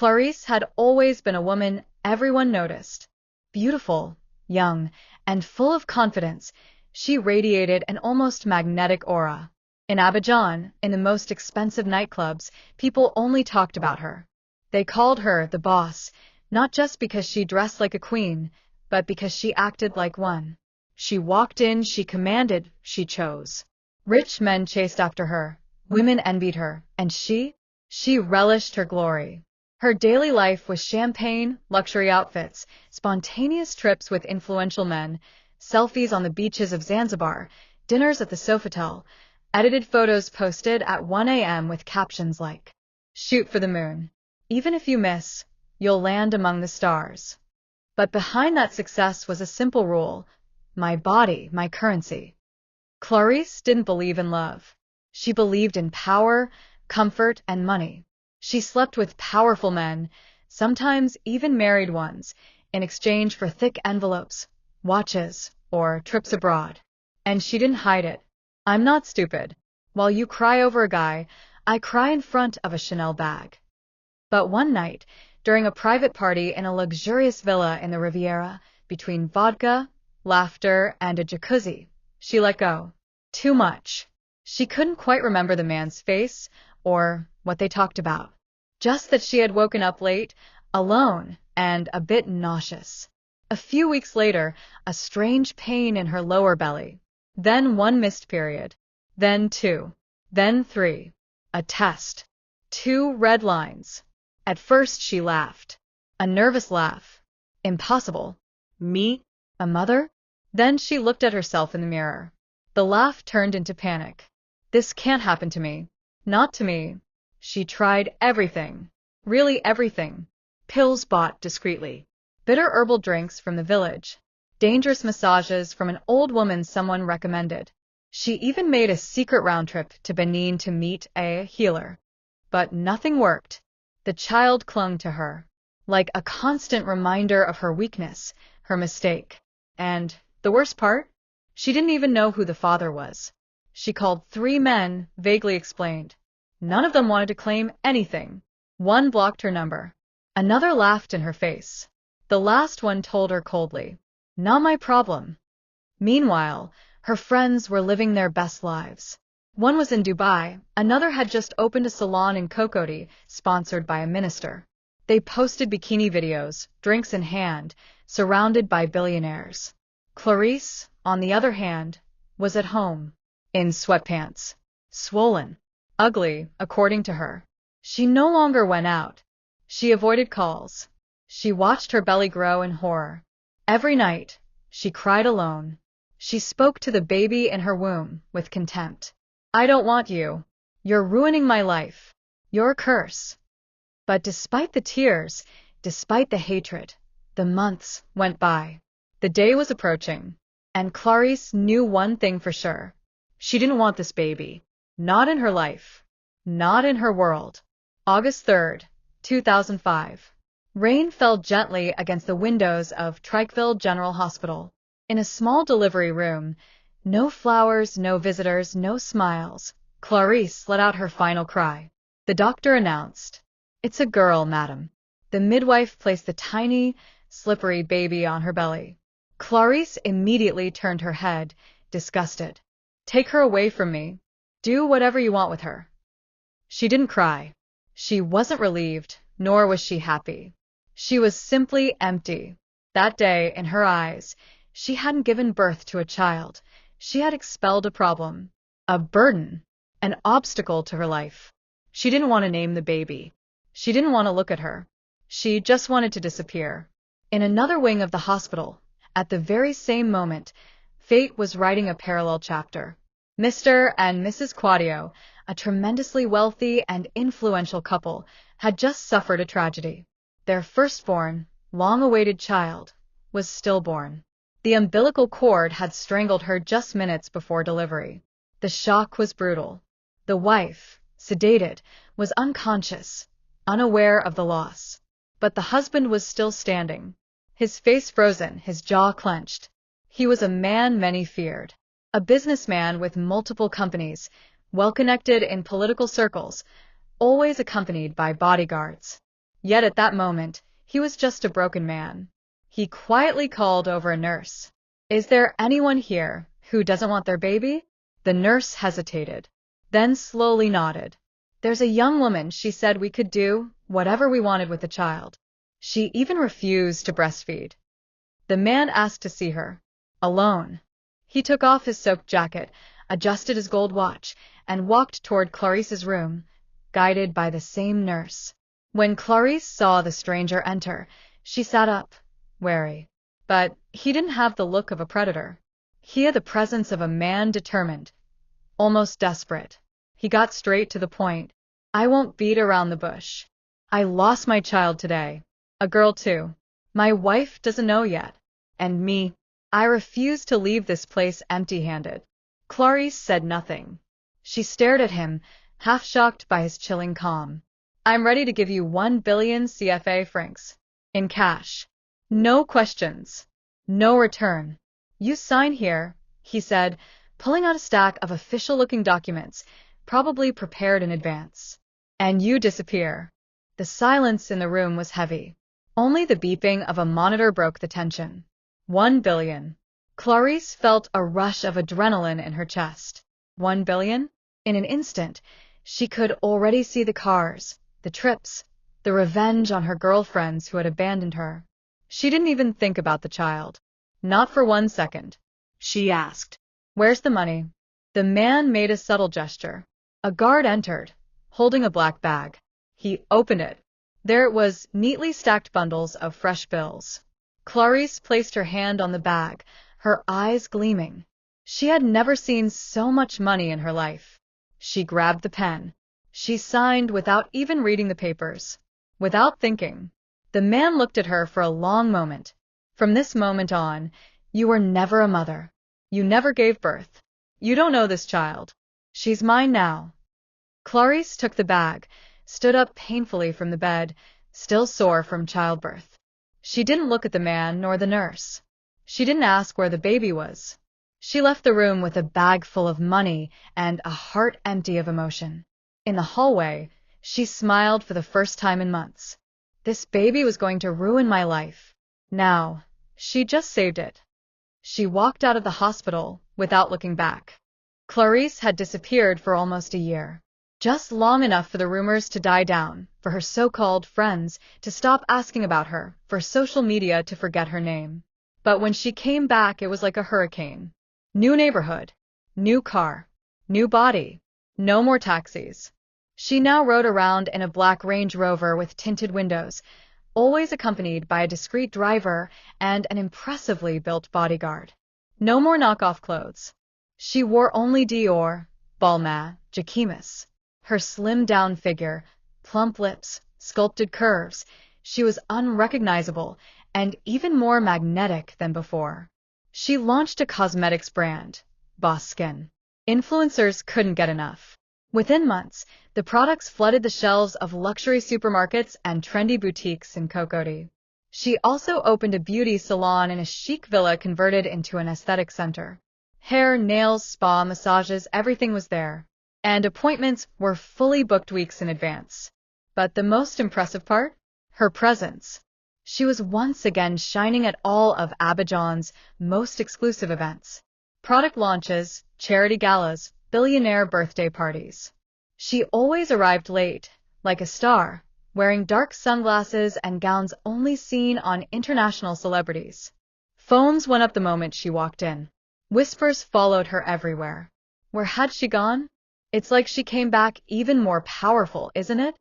Clarisse had always been a woman everyone noticed. Beautiful, young, and full of confidence, she radiated an almost magnetic aura. In Abidjan, in the most expensive nightclubs, people only talked about her. They called her the boss, not just because she dressed like a queen, but because she acted like one. She walked in, she commanded, she chose. Rich men chased after her, women envied her, and she relished her glory. Her daily life was champagne, luxury outfits, spontaneous trips with influential men, selfies on the beaches of Zanzibar, dinners at the Sofitel, edited photos posted at 1 a.m. with captions like, "Shoot for the moon. Even if you miss, you'll land among the stars." But behind that success was a simple rule: my body, my currency. Clarisse didn't believe in love. She believed in power, comfort, and money. She slept with powerful men, sometimes even married ones, in exchange for thick envelopes, watches, or trips abroad. And she didn't hide it. "I'm not stupid. While you cry over a guy, I cry in front of a Chanel bag." But one night, during a private party in a luxurious villa in the Riviera, between vodka, laughter, and a jacuzzi, she let go. Too much. She couldn't quite remember the man's face or what they talked about. Just that she had woken up late, alone, and a bit nauseous. A few weeks later, a strange pain in her lower belly. Then one missed period. Then two. Then three. A test. 2 red lines. At first she laughed. A nervous laugh. Impossible. Me? A mother? Then she looked at herself in the mirror. The laugh turned into panic. This can't happen to me. Not to me. She tried everything. Really everything. Pills bought discreetly. Bitter herbal drinks from the village. Dangerous massages from an old woman someone recommended. She even made a secret round trip to Benin to meet a healer. But nothing worked. The child clung to her, like a constant reminder of her weakness, her mistake. And the worst part? She didn't even know who the father was. She called 3 men, vaguely explained. None of them wanted to claim anything. One blocked her number. Another laughed in her face. The last one told her coldly, "Not my problem." Meanwhile, her friends were living their best lives. One was in Dubai, another had just opened a salon in Cocody, sponsored by a minister. They posted bikini videos, drinks in hand, surrounded by billionaires. Clarisse, on the other hand, was at home, in sweatpants, swollen, ugly, according to her. She no longer went out. She avoided calls. She watched her belly grow in horror. Every night, she cried alone. She spoke to the baby in her womb with contempt. "I don't want you. You're ruining my life. You're a curse." But despite the tears, despite the hatred, the months went by. The day was approaching, and Clarisse knew one thing for sure. She didn't want this baby. Not in her life. Not in her world. August 3rd, 2005. Rain fell gently against the windows of Trikeville General Hospital. In a small delivery room, no flowers, no visitors, no smiles, Clarisse let out her final cry. The doctor announced, "It's a girl, madam." The midwife placed the tiny, slippery baby on her belly. Clarisse immediately turned her head, disgusted. "Take her away from me. Do whatever you want with her." She didn't cry. She wasn't relieved, nor was she happy. She was simply empty. That day, in her eyes, she hadn't given birth to a child. She had expelled a problem, a burden, an obstacle to her life. She didn't want to name the baby. She didn't want to look at her. She just wanted to disappear. In another wing of the hospital, at the very same moment, fate was writing a parallel chapter. Mr. and Mrs. Quadio, a tremendously wealthy and influential couple, had just suffered a tragedy. Their firstborn, long-awaited child, was stillborn. The umbilical cord had strangled her just minutes before delivery. The shock was brutal. The wife, sedated, was unconscious, unaware of the loss. But the husband was still standing, his face frozen, his jaw clenched. He was a man many feared. A businessman with multiple companies, well-connected in political circles, always accompanied by bodyguards. Yet at that moment, he was just a broken man. He quietly called over a nurse. "Is there anyone here who doesn't want their baby?" The nurse hesitated, then slowly nodded. "There's a young woman, she said we could do whatever we wanted with the child. She even refused to breastfeed." The man asked to see her. Alone. He took off his soaked jacket, adjusted his gold watch, and walked toward Clarisse's room, guided by the same nurse. When Clarisse saw the stranger enter, she sat up, wary. But he didn't have the look of a predator. He had the presence of a man determined, almost desperate. He got straight to the point. "I won't beat around the bush. I lost my child today. A girl too. My wife doesn't know yet. And me, I refuse to leave this place empty-handed." Clarisse said nothing. She stared at him, half shocked by his chilling calm. "I'm ready to give you 1 billion CFA francs. In cash. No questions. No return. You sign here," he said, pulling out a stack of official-looking documents, probably prepared in advance. "And you disappear." The silence in the room was heavy. Only the beeping of a monitor broke the tension. 1 billion. Clarisse felt a rush of adrenaline in her chest. 1 billion? In an instant, she could already see the cars, the trips, the revenge on her girlfriends who had abandoned her. She didn't even think about the child. Not for 1 second. She asked, "Where's the money?" The man made a subtle gesture. A guard entered, holding a black bag. He opened it. There it was, neatly stacked bundles of fresh bills. Clarisse placed her hand on the bag, her eyes gleaming. She had never seen so much money in her life. She grabbed the pen. She signed without even reading the papers. Without thinking. The man looked at her for a long moment. "From this moment on, you were never a mother. You never gave birth. You don't know this child. She's mine now." Clarisse took the bag, stood up painfully from the bed, still sore from childbirth. She didn't look at the man nor the nurse. She didn't ask where the baby was. She left the room with a bag full of money and a heart empty of emotion. In the hallway, she smiled for the first time in months. This baby was going to ruin my life. Now, she just saved it. She walked out of the hospital without looking back. Clarisse had disappeared for almost a year. Just long enough for the rumors to die down, for her so-called friends to stop asking about her, for social media to forget her name. But when she came back, it was like a hurricane. New neighborhood, new car, new body, no more taxis. She now rode around in a black Range Rover with tinted windows, always accompanied by a discreet driver and an impressively built bodyguard. No more knockoff clothes. She wore only Dior, Balmain, Jacquemus. Her slimmed-down figure, plump lips, sculpted curves, she was unrecognizable and even more magnetic than before. She launched a cosmetics brand, Boss Skin. Influencers couldn't get enough. Within months, the products flooded the shelves of luxury supermarkets and trendy boutiques in Cocody. She also opened a beauty salon in a chic villa converted into an aesthetic center. Hair, nails, spa, massages, everything was there. And appointments were fully booked weeks in advance. But the most impressive part? Her presence. She was once again shining at all of Abidjan's most exclusive events. Product launches, charity galas, billionaire birthday parties. She always arrived late, like a star, wearing dark sunglasses and gowns only seen on international celebrities. Phones went up the moment she walked in. Whispers followed her everywhere. Where had she gone? It's like she came back even more powerful, isn't it?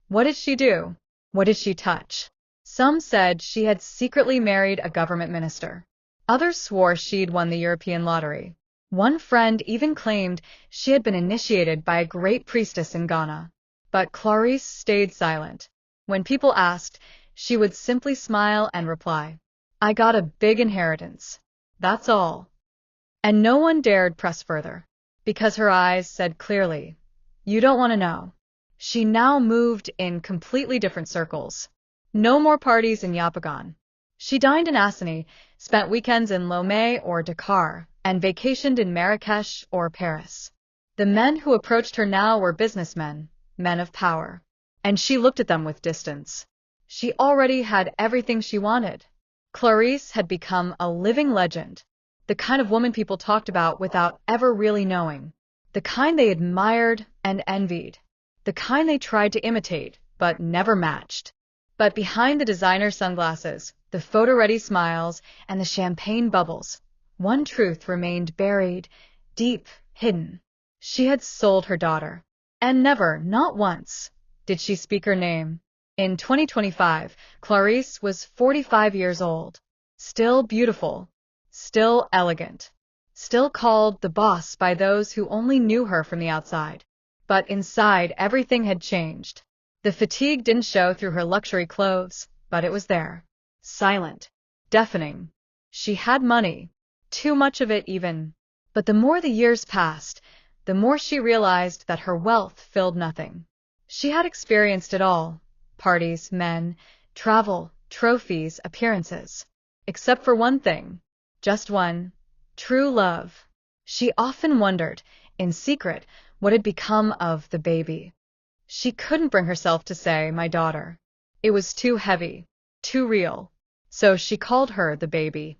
What did she do? What did she touch? Some said she had secretly married a government minister. Others swore she'd won the European lottery. One friend even claimed she had been initiated by a great priestess in Ghana. But Clarisse stayed silent. When people asked, she would simply smile and reply, "I got a big inheritance. That's all." And no one dared press further, because her eyes said clearly, "You don't want to know." She now moved in completely different circles. No more parties in Abidjan. She dined in Assani, spent weekends in Lomé or Dakar, and vacationed in Marrakesh or Paris. The men who approached her now were businessmen, men of power. And she looked at them with distance. She already had everything she wanted. Clarisse had become a living legend, the kind of woman people talked about without ever really knowing, the kind they admired and envied, the kind they tried to imitate but never matched. But behind the designer sunglasses, the photo-ready smiles, and the champagne bubbles, one truth remained buried, deep, hidden. She had sold her daughter. And never, not once, did she speak her name. In 2025, Clarisse was 45 years old. Still beautiful. Still elegant. Still called the boss by those who only knew her from the outside. But inside, everything had changed. The fatigue didn't show through her luxury clothes, but it was there. Silent. Deafening. She had money. Too much of it, even. But the more the years passed, the more she realized that her wealth filled nothing. She had experienced it all. Parties, men, travel, trophies, appearances. Except for one thing. Just one. True love. She often wondered, in secret, what had become of the baby. She couldn't bring herself to say, my daughter. It was too heavy, too real. So she called her the baby.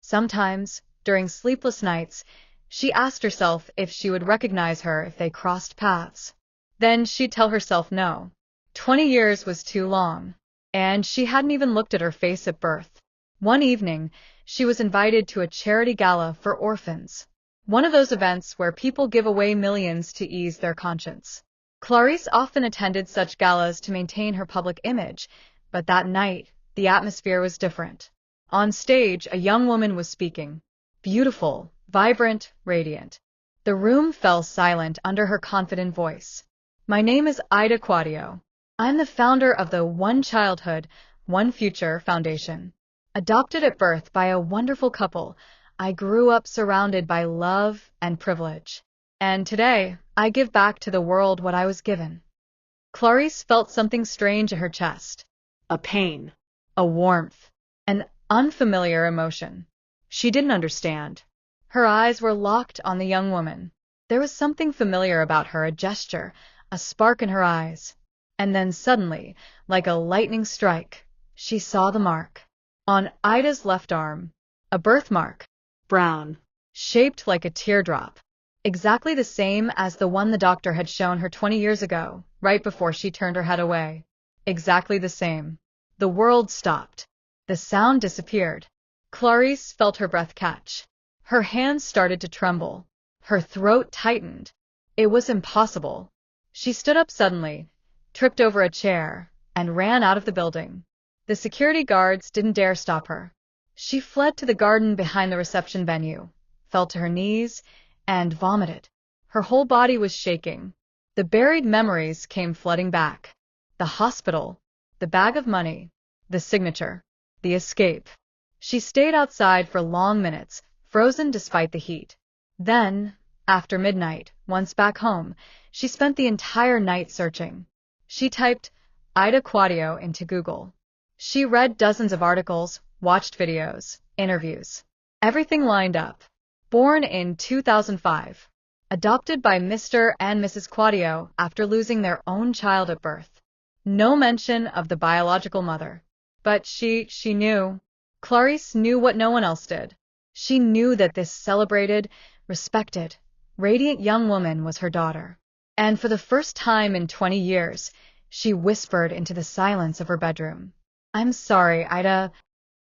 Sometimes, during sleepless nights, she asked herself if she would recognize her if they crossed paths. Then she'd tell herself no. 20 years was too long, and she hadn't even looked at her face at birth. One evening, she was invited to a charity gala for orphans. One of those events where people give away millions to ease their conscience. Clarisse often attended such galas to maintain her public image, but that night, the atmosphere was different. On stage, a young woman was speaking. Beautiful, vibrant, radiant. The room fell silent under her confident voice. My name is Ida Quadio. I'm the founder of the One Childhood, One Future Foundation. Adopted at birth by a wonderful couple, I grew up surrounded by love and privilege. And today, I give back to the world what I was given. Clarisse felt something strange in her chest. A pain. A warmth. An unfamiliar emotion. She didn't understand. Her eyes were locked on the young woman. There was something familiar about her, a gesture, a spark in her eyes. And then suddenly, like a lightning strike, she saw the mark. On Ida's left arm. A birthmark. Brown. Shaped like a teardrop. Exactly the same as the one the doctor had shown her 20 years ago, right before she turned her head away. Exactly the same. The world stopped. The sound disappeared. Clarisse felt her breath catch. Her hands started to tremble. Her throat tightened. It was impossible. She stood up suddenly, tripped over a chair, and ran out of the building. The security guards didn't dare stop her. She fled to the garden behind the reception venue, fell to her knees, and vomited. Her whole body was shaking. The buried memories came flooding back. The hospital, the bag of money, the signature, the escape. She stayed outside for long minutes, frozen despite the heat. Then, after midnight, once back home, she spent the entire night searching. She typed Ida Quadio into Google. She read dozens of articles, watched videos, interviews. Everything lined up. Born in 2005. Adopted by Mr. and Mrs. Quadio after losing their own child at birth. No mention of the biological mother. But she knew. Clarisse knew what no one else did. She knew that this celebrated, respected, radiant young woman was her daughter. And for the first time in 20 years, she whispered into the silence of her bedroom. I'm sorry, Ida.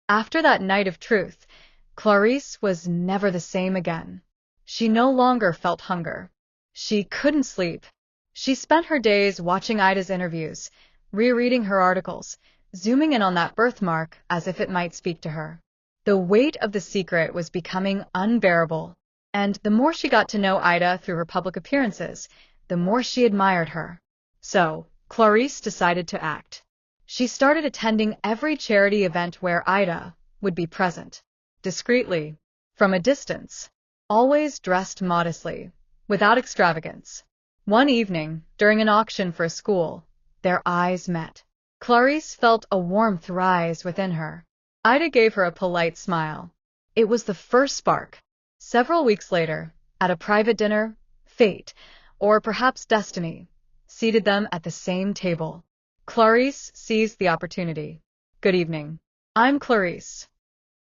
After that night of truth, Clarisse was never the same again. She no longer felt hunger. She couldn't sleep. She spent her days watching Ida's interviews, rereading her articles, zooming in on that birthmark as if it might speak to her. The weight of the secret was becoming unbearable, and the more she got to know Ida through her public appearances, the more she admired her. So, Clarisse decided to act. She started attending every charity event where Ida would be present. Discreetly, from a distance, always dressed modestly, without extravagance. One evening, during an auction for a school, their eyes met. Clarisse felt a warmth rise within her. Ida gave her a polite smile. It was the first spark. Several weeks later, at a private dinner, fate, or perhaps destiny, seated them at the same table. Clarisse seized the opportunity. Good evening. I'm Clarisse.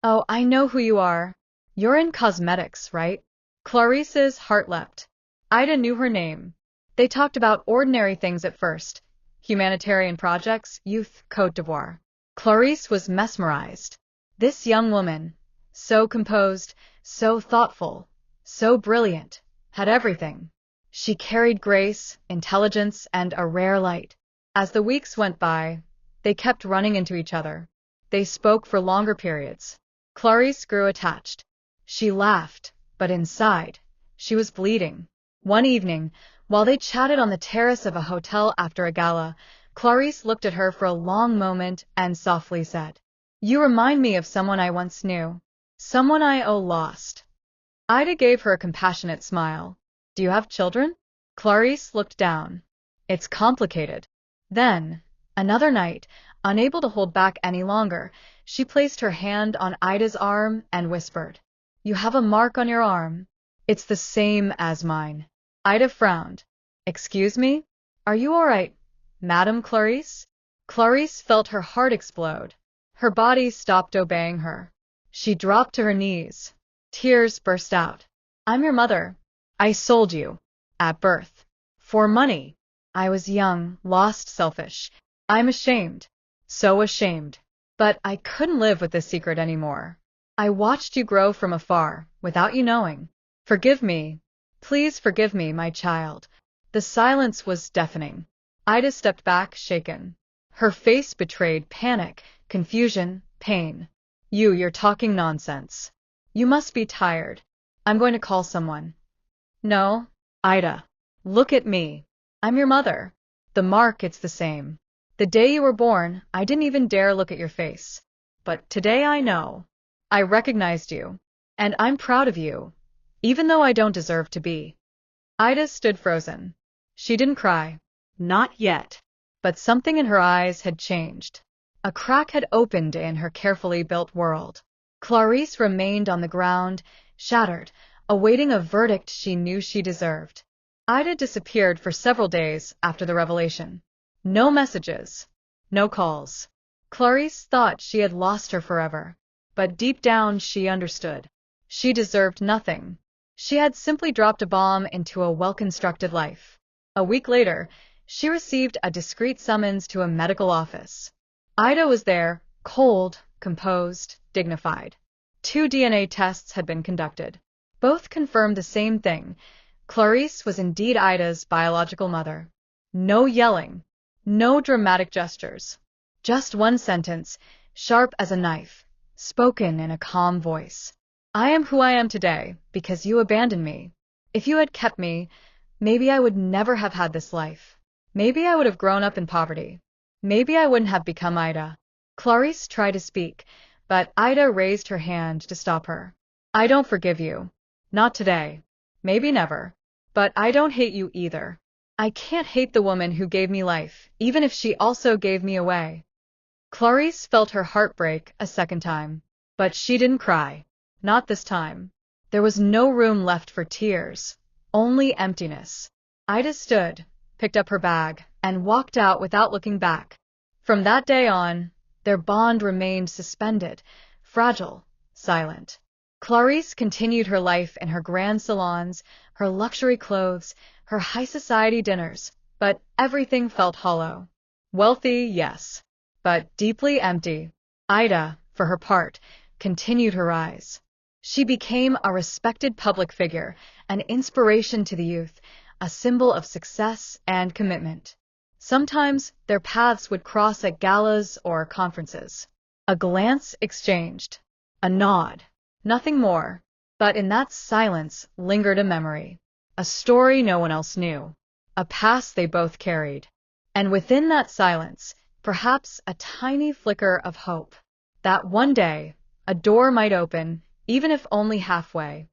Oh, I know who you are. You're in cosmetics, right? Clarisse's heart leapt. Ida knew her name. They talked about ordinary things at first. Humanitarian projects, youth, Côte d'Ivoire. Clarisse was mesmerized. This young woman, so composed, so thoughtful, so brilliant, had everything. She carried grace, intelligence, and a rare light. As the weeks went by, they kept running into each other. They spoke for longer periods. Clarisse grew attached. She laughed, but inside, she was bleeding. One evening, while they chatted on the terrace of a hotel after a gala, Clarisse looked at her for a long moment and softly said, "You remind me of someone I once knew. Someone I lost." Ida gave her a compassionate smile. "Do you have children?" Clarisse looked down. "It's complicated." Then, another night, unable to hold back any longer, she placed her hand on Ida's arm and whispered, "You have a mark on your arm. It's the same as mine." Ida frowned. "Excuse me? Are you all right, Madame Clarisse?" Clarisse felt her heart explode. Her body stopped obeying her. She dropped to her knees. Tears burst out. "I'm your mother. I sold you. At birth. For money. I was young, lost, selfish. I'm ashamed. So ashamed. But I couldn't live with this secret anymore. I watched you grow from afar, without you knowing. Forgive me. Please forgive me, my child." The silence was deafening. Ida stepped back, shaken. Her face betrayed panic, confusion, pain. You're talking nonsense. You must be tired. I'm going to call someone." "No, Ida. Look at me. I'm your mother. The mark, it's the same. The day you were born, I didn't even dare look at your face. But today I know. I recognized you. And I'm proud of you, even though I don't deserve to be." Ida stood frozen. She didn't cry. Not yet. But something in her eyes had changed. A crack had opened in her carefully built world. Clarisse remained on the ground, shattered, awaiting a verdict she knew she deserved. Ida disappeared for several days after the revelation. No messages. No calls. Clarisse thought she had lost her forever. But deep down she understood. She deserved nothing. She had simply dropped a bomb into a well-constructed life. A week later, she received a discreet summons to a medical office. Ida was there, cold, composed, dignified. 2 DNA tests had been conducted. Both confirmed the same thing. Clarisse was indeed Ida's biological mother. No yelling. No dramatic gestures. Just one sentence, sharp as a knife, spoken in a calm voice. "I am who I am today because you abandoned me. If you had kept me, maybe I would never have had this life. Maybe I would have grown up in poverty. Maybe I wouldn't have become Ida." Clarisse tried to speak, but Ida raised her hand to stop her. "I don't forgive you. Not today. Maybe never. But I don't hate you either. I can't hate the woman who gave me life, even if she also gave me away." Clarisse felt her heart break a second time. But she didn't cry. Not this time. There was no room left for tears. Only emptiness. Ida stood, picked up her bag, and walked out without looking back. From that day on, their bond remained suspended, fragile, silent. Clarisse continued her life in her grand salons, her luxury clothes, her high society dinners, but everything felt hollow. Wealthy, yes, but deeply empty. Ida, for her part, continued her rise. She became a respected public figure, an inspiration to the youth, a symbol of success and commitment. Sometimes their paths would cross at galas or conferences. A glance exchanged. A nod. Nothing more. But in that silence lingered a memory. A story no one else knew. A past they both carried. And within that silence, perhaps a tiny flicker of hope. That one day, a door might open, even if only halfway.